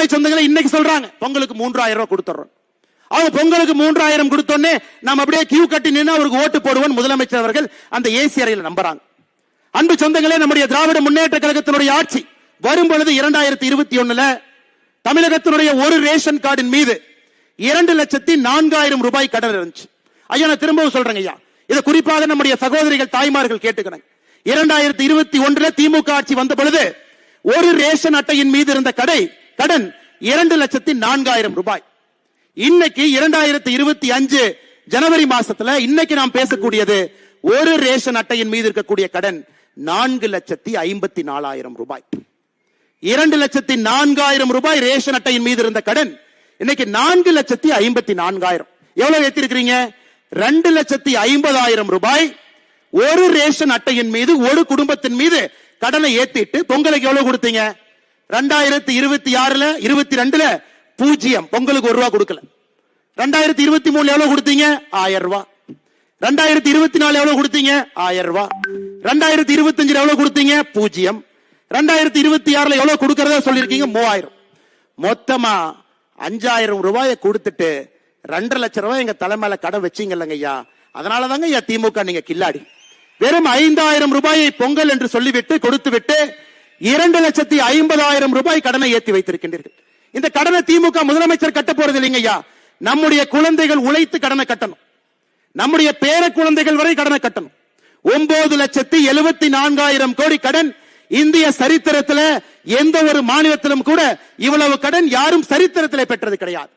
அருமை சொந்தங்களை இன்னைக்கு சொல்றாங்க பொங்கலுக்கு 3000 ரூபாய் கொடுத்துறோம். அவங்க பொங்கலுக்கு 3000 கொடுத்தோன்னே நாம் அப்படியே கியூ கட்டி நின்று அவருக்கு ஓட்டு போடுவோம் முதலமைச்சர் அவர்கள் அந்த ஏசி அறையில் நம்புறாங்க. அன்பு சொந்தங்களே, நம்முடைய திராவிட முன்னேற்ற கழகத்தினுடைய ஆட்சி வரும் பொழுது 2021 தமிழகத்தினுடைய ஒரு ரேஷன் கார்டின் மீது 2,04,000 ரூபாய் கடன் இருந்துச்சு. ஐயா, நான் திரும்பவும் சொல்றேங்க ஐயா, இதை குறிப்பாக நம்முடைய சகோதரிகள் தாய்மார்கள் கேட்டுக்கிறாங்க. 2021 திமுக ஆட்சி வந்த பொழுது ஒரு ரேஷன் அட்டையின் மீது இருந்த கடன் 2,04,000 ரூபாய். இன்னைக்கு 2025 ஜனவரி மாசத்துல இன்னைக்கு நாம் பேசக்கூடியது ஒரு ரேஷன் அட்டையின் மீது இருக்கக்கூடிய கடன் 4,54,000 ரூபாய். 2,04,000 ரூபாய் ரேஷன் அட்டையின் மீது இருந்த கடன் இன்னைக்கு 4,54,000. எவ்வளவு ஏத்திருக்கிறீங்க? 2,50,000 ரூபாய் ஒரு ரேஷன் அட்டையின் மீது ஒரு குடும்பத்தின் மீது கடனை ஏத்திட்டு பொங்கலுக்கு எவ்வளவு கொடுத்தீங்க? 2026 22 0 பொங்கலுக்கு 1 ரூபாய் கொடுக்கல. 2023 எவ்வளவு கொடுத்தீங்க? 1000 ரூபாய். 2024 எவ்வளவு கொடுத்தீங்க? 1000 ரூபாய். 2025 எவ்வளவு கொடுத்தீங்க? 0. 2026 எவ்வளவு கொடுக்கறதா சொல்லிருக்கீங்க? 3000. மொத்தமா 5000 ரூபாயை கொடுத்துட்டு 2.5 லட்சம் ரூபாய் எங்க தலைமையில கடன் வச்சீங்கல்லங்க ஐயா. அதனாலதாங்க ஐயா திமுக நீங்க கில்லாடி. வெறும் 5000 ரூபாயை பொங்கல் என்று சொல்லிவிட்டு கொடுத்து விட்டு 2,50,000 ரூபாய் கடனை ஏற்றி வைத்திருக்கின்றீர்கள். இந்த கடனை திமுக முதலமைச்சர் கட்ட போறது இல்லைங்க ஐயா. நம்முடைய குழந்தைகள் உழைத்து கடனை கட்டணும். நம்முடைய பேர குழந்தைகள் வரை கடனை கட்டணும். 9,74,000 கோடி கடன். இந்திய சரித்திரத்தில் எந்த ஒரு மாநிலத்திலும் கூட இவ்வளவு கடன் யாரும் சரித்திரத்தில் பெற்றது கிடையாது.